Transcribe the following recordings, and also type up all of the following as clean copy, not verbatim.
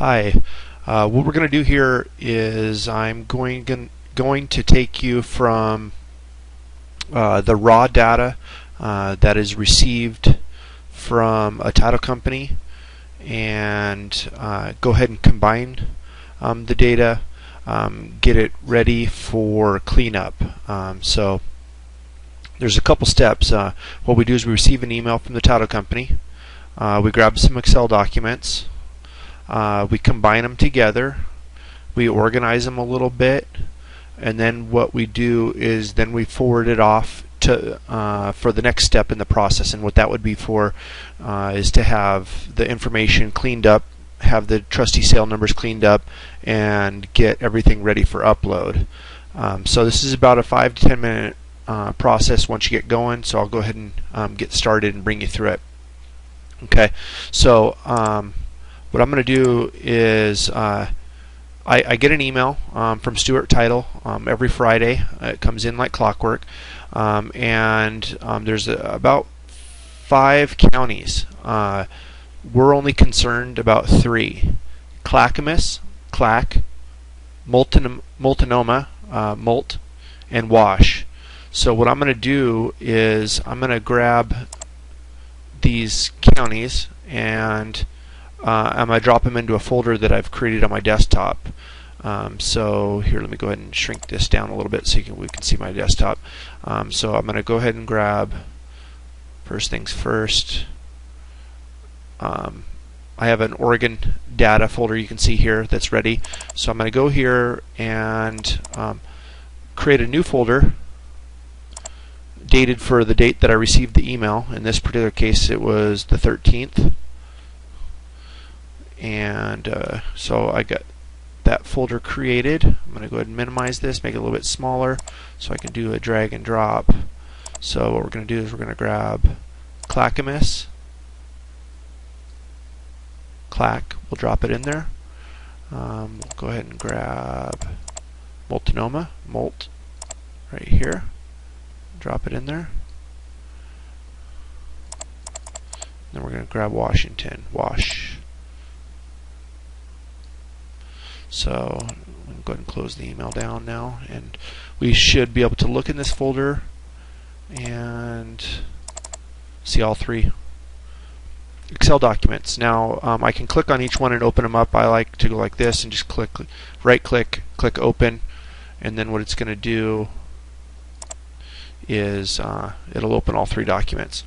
Hi. What we're going to do here is I'm going to take you from the raw data that is received from a title company and go ahead and combine the data, get it ready for cleanup. So there's a couple steps. What we do is we receive an email from the title company. We grab some Excel documents. We combine them together, we organize them a little bit, and then what we do is then we forward it off to for the next step in the process. And what that would be for is to have the information cleaned up, have the trustee sale numbers cleaned up, and get everything ready for upload. So this is about a 5 to 10 minute process once you get going, so I'll go ahead and get started and bring you through it. Okay, so what I'm going to do is I get an email from Stewart Title every Friday. It comes in like clockwork, and there's about 5 counties. We're only concerned about 3: Clackamas, Clack, Multnomah, Mult, and Wash. So what I'm going to do is I'm going to grab these counties and I'm going to drop them into a folder that I've created on my desktop. So here, let me go ahead and shrink this down a little bit so we can see my desktop. So I'm going to go ahead and grab, first things first, I have an Oregon data folder you can see here that's ready. So I'm going to go here and create a new folder dated for the date that I received the email. In this particular case it was the 13th. And so I got that folder created. I'm going to go ahead and minimize this, make it a little bit smaller so I can do a drag and drop. So what we're going to do is we're going to grab Clackamas, Clack, we'll drop it in there. We'll go ahead and grab Multnomah, Mult, right here, drop it in there. Then we're going to grab Washington, Wash. So I'm going to go ahead and close the email down now, and we should be able to look in this folder and see all 3 Excel documents. Now I can click on each one and open them up. I like to go like this and just right click, click open, and then what it's going to do is it'll open all 3 documents.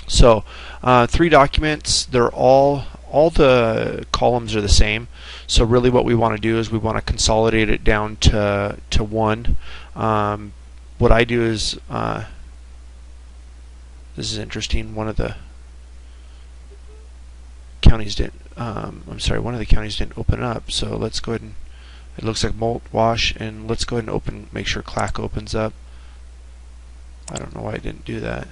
So 3 documents, they're all the columns are the same. So really what we want to do is we want to consolidate it down to one. What I do is, this is interesting, one of the counties didn't, one of the counties didn't open up. So let's go ahead and, it looks like Mult, Wash, and let's go ahead and make sure Clack opens up. I don't know why I didn't do that.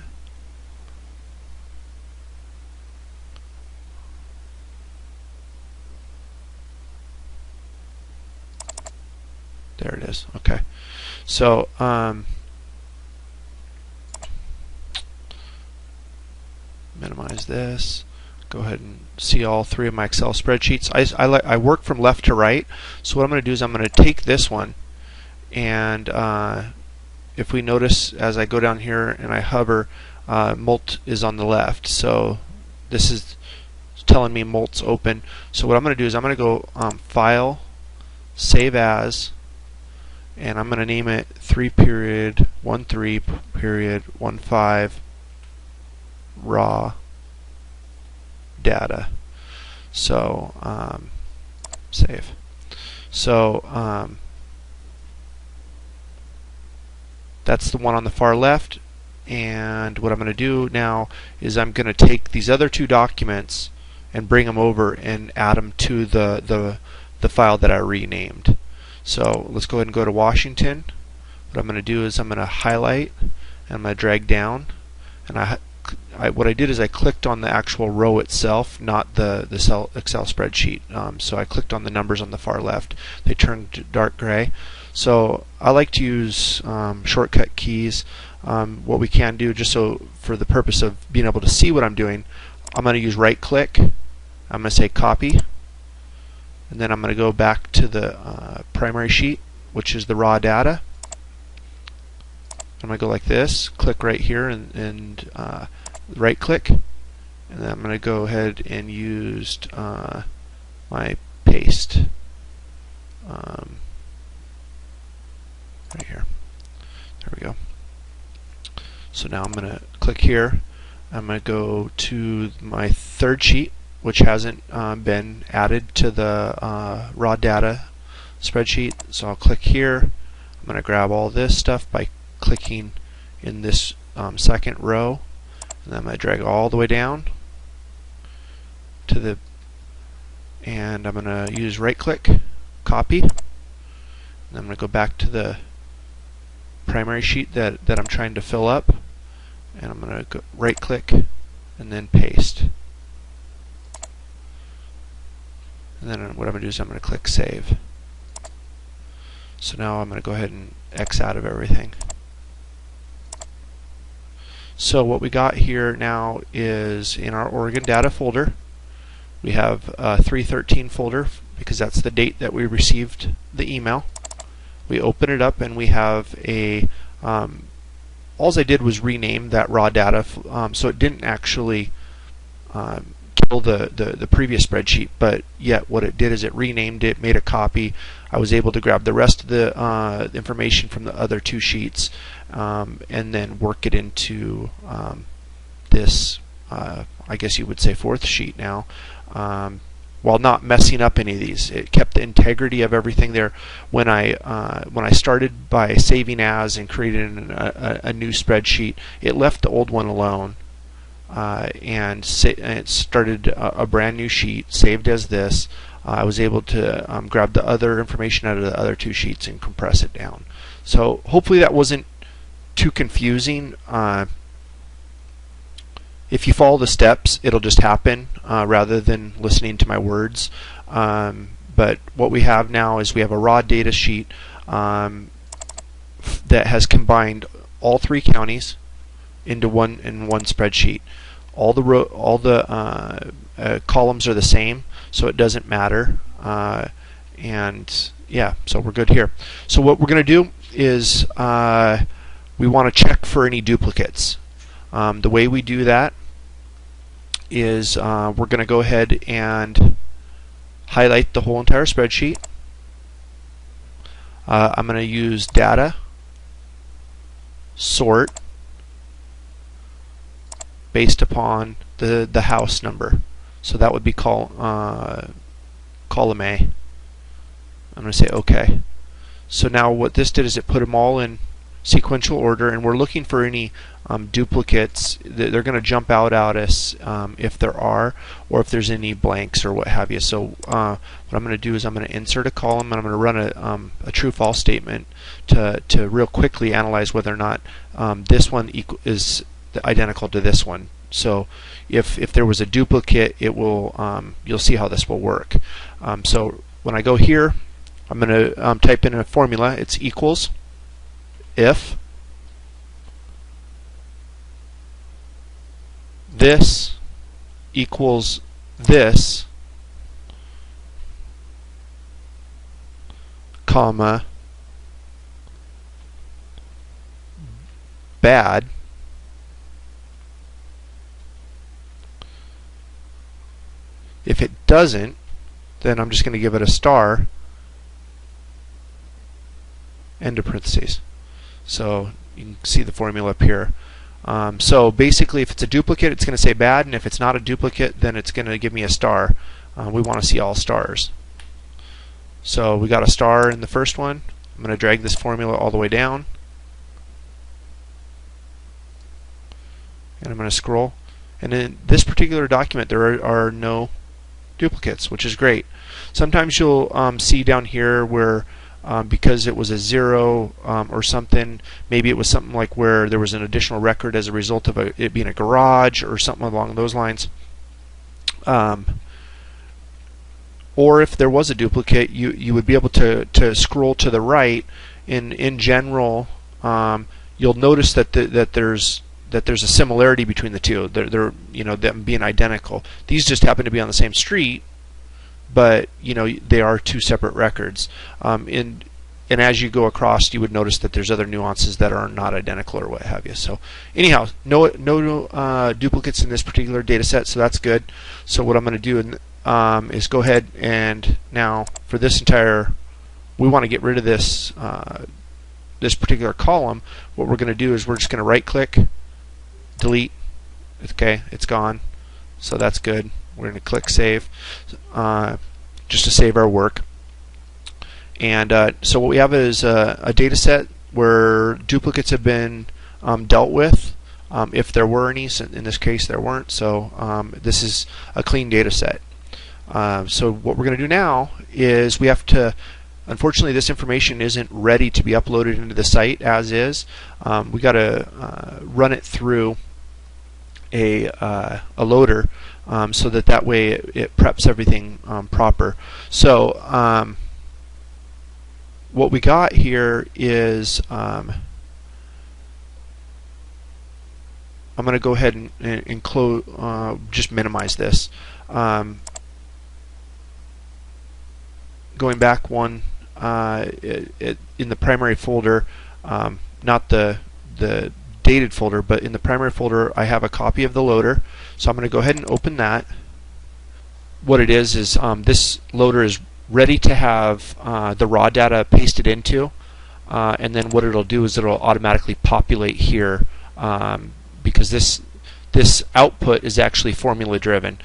There it is. Okay. So minimize this. Go ahead and see all 3 of my Excel spreadsheets. I work from left to right. So what I'm going to do is I'm going to take this one, and if we notice as I go down here and I hover, Mult is on the left. So this is telling me Mult's open. So what I'm going to do is I'm going to go File, Save As, and I'm going to name it 3.13.15 raw data. So save. So that's the one on the far left, and what I'm going to do now is I'm going to take these other 2 documents and bring them over and add them to the file that I renamed. So let's go ahead and go to Washington. What I'm going to do is I'm going to highlight and I'm going to drag down, and what I did is I clicked on the actual row itself, not the Excel spreadsheet. So I clicked on the numbers on the far left. They turned dark gray. So I like to use shortcut keys. What we can do, just so for the purpose of being able to see what I'm doing, I'm going to use right click. I'm going to say copy, and then I'm going to go back to the primary sheet, which is the raw data. I'm going to go like this, click right here, and right click, and then I'm going to go ahead and use my paste right here. There we go. So now I'm going to click here. I'm going to go to my third sheet, which hasn't been added to the raw data spreadsheet. So I'll click here. I'm going to grab all this stuff by clicking in this second row, and then I'm going to drag all the way down to the, and I'm going to use right click, copy, and I'm going to go back to the primary sheet that I'm trying to fill up, and I'm going to go right click and then paste. And then what I'm going to do is I'm going to click save. So now I'm going to go ahead and X out of everything. So what we got here now is in our Oregon data folder, we have a 313 folder because that's the date that we received the email. We open it up and we have a, all I did was rename that raw data, so it didn't actually kill the previous spreadsheet, but yet what it did is it renamed it, made a copy. I was able to grab the rest of the information from the other two sheets and then work it into this, I guess you would say, fourth sheet now, while not messing up any of these. It kept the integrity of everything there. When I started by saving as and creating a new spreadsheet, it left the old one alone. And it started a brand new sheet, saved as this. I was able to grab the other information out of the other two sheets and compress it down. So hopefully that wasn't too confusing. If you follow the steps, it'll just happen rather than listening to my words. But what we have now is we have a raw data sheet that has combined all three counties into one spreadsheet. All the columns are the same, so it doesn't matter. And yeah, so we're good here. So what we're going to do is we want to check for any duplicates. The way we do that is we're going to go ahead and highlight the whole entire spreadsheet. I'm going to use data, sort, based upon the house number. So that would be column A. I'm going to say OK. So now what this did is it put them all in sequential order, and we're looking for any duplicates. They're going to jump out at us if there are, or if there's any blanks or what have you. So what I'm going to do is I'm going to insert a column, and I'm going to run a true-false statement to real quickly analyze whether or not this one is identical to this one. So if there was a duplicate, it will you'll see how this will work. So when I go here, I'm going to type in a formula. It's equals if this equals this, comma, bad, if it doesn't, then I'm just going to give it a star, end of parentheses. So you can see the formula up here. So basically, if it's a duplicate, it's going to say bad, and if it's not a duplicate, then it's going to give me a star. We want to see all stars. So we got a star in the first one. I'm going to drag this formula all the way down, and I'm going to scroll. And in this particular document, there are no duplicates, which is great. Sometimes you'll see down here where because it was a 0 or something, maybe it was something like where there was an additional record as a result of it being a garage or something along those lines. Or if there was a duplicate, you would be able to scroll to the right. In general, you'll notice that there's a similarity between the two. They're them being identical. These just happen to be on the same street, but they are two separate records. And as you go across, you would notice that there's other nuances that are not identical or what have you. So anyhow, no duplicates in this particular data set, so that's good. So what I'm going to do is go ahead and now for this entire, we want to get rid of this this particular column. What we're going to do is we're just going to right click, delete. Okay, it's gone. So that's good. We're going to click save just to save our work. And so what we have is a data set where duplicates have been dealt with, if there were any. So in this case there weren't, so this is a clean data set. So what we're going to do now is we have to, unfortunately this information isn't ready to be uploaded into the site as is. We got to run it through a loader so that way it preps everything proper. So what we got here is I'm going to go ahead and close, just minimize this. Going back one, in the primary folder, not the dated folder, but in the primary folder I have a copy of the loader. So I'm going to go ahead and open that. What it is this loader is ready to have the raw data pasted into, and then what it'll do is it'll automatically populate here, because this output is actually formula driven.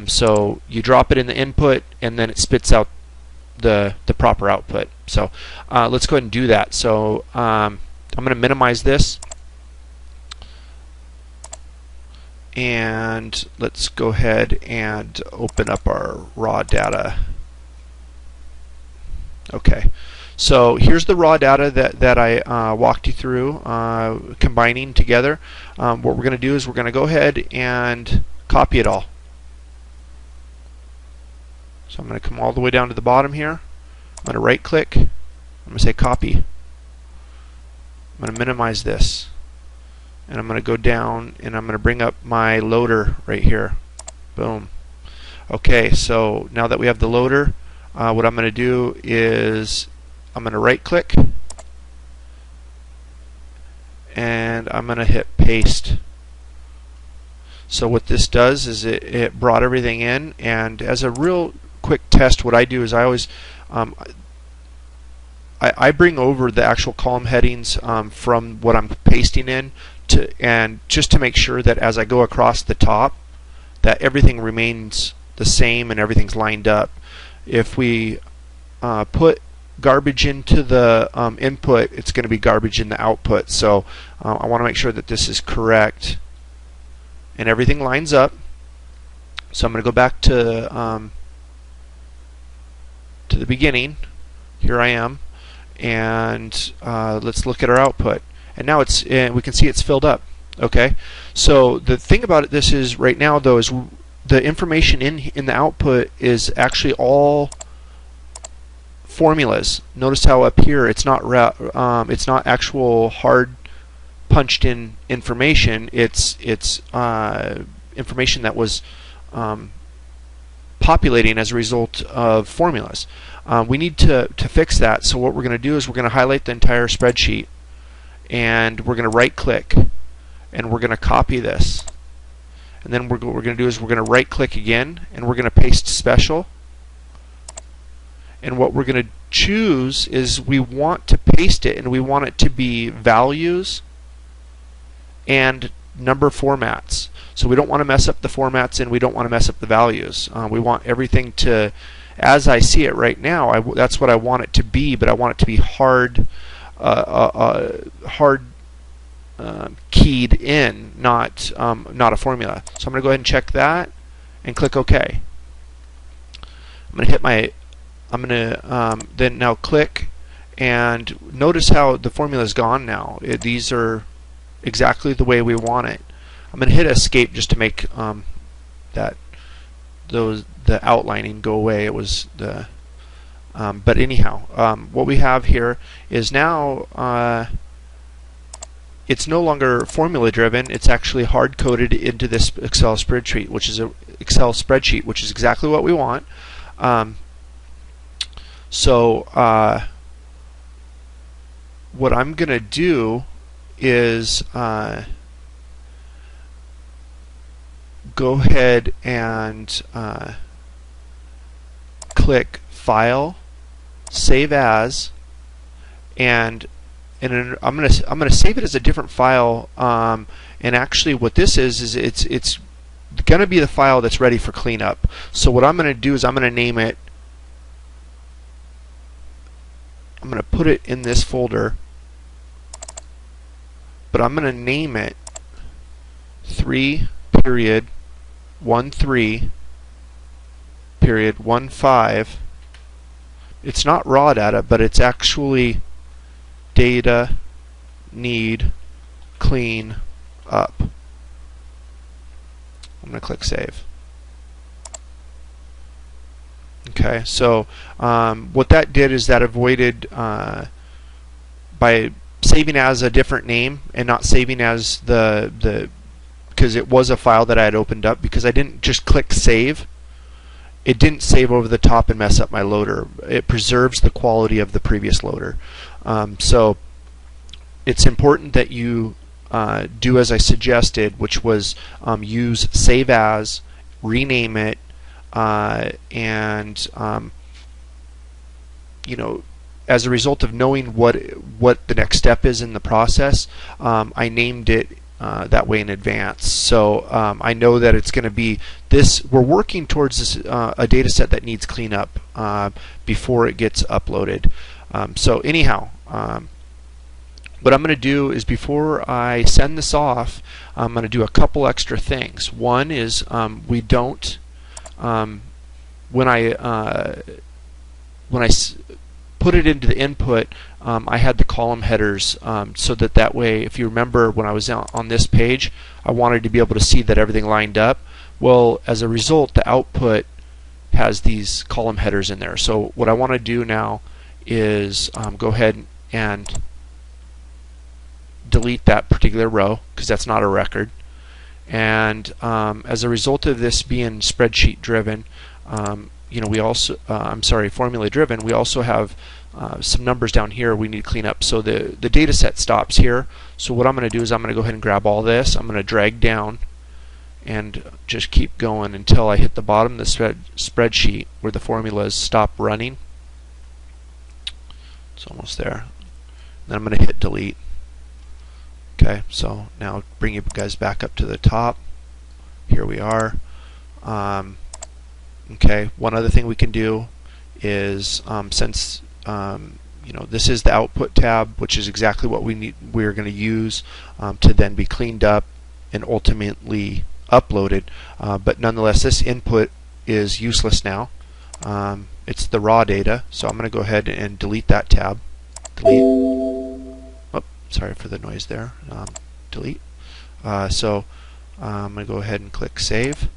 So you drop it in the input and then it spits out the proper output. So let's go ahead and do that. So I'm going to minimize this, and let's go ahead and open up our raw data. Okay, so here's the raw data that I walked you through, combining together. What we're going to do is we're going to go ahead and copy it all. So I'm going to come all the way down to the bottom here. I'm going to right click. I'm going to say copy. I'm going to minimize this, and I'm going to go down and I'm going to bring up my loader right here. Boom. Okay, so now that we have the loader, what I'm going to do is I'm going to right click and I'm going to hit paste. So what this does is it brought everything in, and as a real quick test, what I do is I always I bring over the actual column headings from what I'm pasting in and just to make sure that as I go across the top that everything remains the same and everything's lined up. If we put garbage into the input, it's going to be garbage in the output. So I want to make sure that this is correct and everything lines up. So I'm going to go back to the beginning. Here I am, and let's look at our output. And now it's we can see it's filled up. Okay. So the thing about this is right now though is the information in the output is actually all formulas. Notice how up here it's not actual hard punched in information. It's information that was populating as a result of formulas. We need to fix that. So what we're going to do is we're going to highlight the entire spreadsheet, and we're going to right click, and we're going to copy this. And then what we're going to do is we're going to right click again, and we're going to paste special. And what we're going to choose is we want to paste it, and we want it to be values and number formats. So we don't want to mess up the formats, and we don't want to mess up the values. We want everything to, as I see it right now, that's what I want it to be, but I want it to be hard keyed in, not a formula. So I'm going to go ahead and check that and click OK. I'm going to hit my, I'm going to then now click, and notice how the formula is gone now. These are exactly the way we want it. I'm going to hit escape just to make the outlining go away. It was the but anyhow, what we have here is now it's no longer formula driven. It's actually hard coded into this Excel spreadsheet, which is exactly what we want. So what I'm going to do is go ahead and click File, Save As, and I'm gonna save it as a different file. And actually, what this is it's going to be the file that's ready for cleanup. So what I'm going to do is I'm going to name it. I'm going to put it in this folder, but I'm going to name it 3.13.15. It's not raw data, but it's actually data need clean up. I'm going to click Save. Okay, so what that did is that avoided, by saving as a different name and not saving as because it was a file that I had opened up, because I didn't just click Save, it didn't save over the top and mess up my loader. It preserves the quality of the previous loader. So it's important that you do as I suggested, which was use Save As, rename it, and as a result of knowing what the next step is in the process, I named it that way in advance. So I know that it's going to be this. We're working towards this, a data set that needs cleanup before it gets uploaded. So anyhow, what I'm going to do is, before I send this off, I'm going to do a couple extra things. One is we don't when I put it into the input, I had the column headers so that way, if you remember when I was on this page, I wanted to be able to see that everything lined up. Well, as a result, the output has these column headers in there. So what I want to do now is go ahead and delete that particular row, because that's not a record. And as a result of this being spreadsheet driven, we also, formula driven, we also have some numbers down here we need to clean up. So the data set stops here. So what I'm going to do is I'm going to go ahead and grab all this. I'm going to drag down and just keep going until I hit the bottom of the spreadsheet where the formulas stop running. It's almost there. Then I'm going to hit delete. Okay, so now bring you guys back up to the top. Here we are. Okay, one other thing we can do is, since this is the output tab, which is exactly what we're going to use to then be cleaned up and ultimately uploaded. But nonetheless, this input is useless now. It's the raw data, so I'm going to go ahead and delete that tab. Delete. Oh, sorry for the noise there. Delete. So I'm going to go ahead and click Save.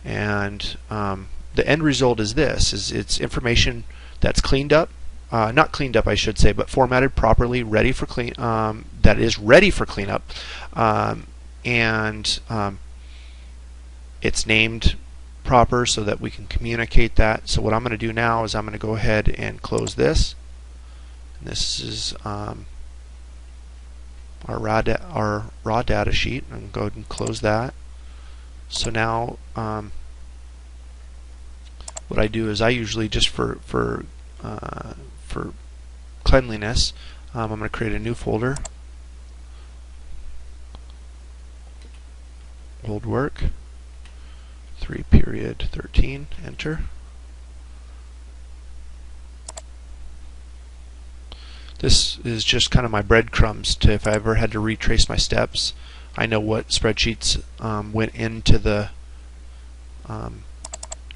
And the end result is this: it's information that's cleaned up, not cleaned up I should say, but formatted properly, ready for that is ready for cleanup, and it's named proper so that we can communicate that. So what I'm going to do now is I'm going to go ahead and close this. And this is our raw data sheet. I'm going to go ahead and close that. So now what I do is I usually, just for cleanliness, I'm going to create a new folder. Old work 3.13, enter. This is just kind of my breadcrumbs to, if I ever had to retrace my steps, I know what spreadsheets went into the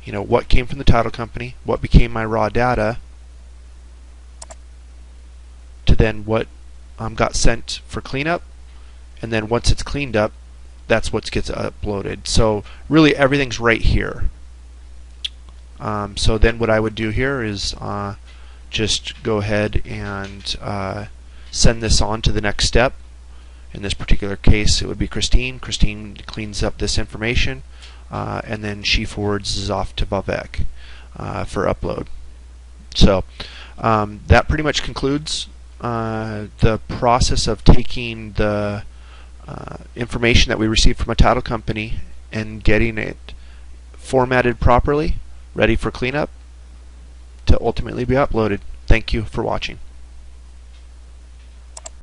what came from the title company, what became my raw data, to then what got sent for cleanup, and then once it's cleaned up, that's what gets uploaded. So really everything's right here. So then what I would do here is just go ahead and send this on to the next step. In this particular case, it would be Christine. Christine cleans up this information, and then she forwards this off to Vivek. for upload. So that pretty much concludes the process of taking the information that we received from a title company and getting it formatted properly, ready for cleanup, to ultimately be uploaded. Thank you for watching.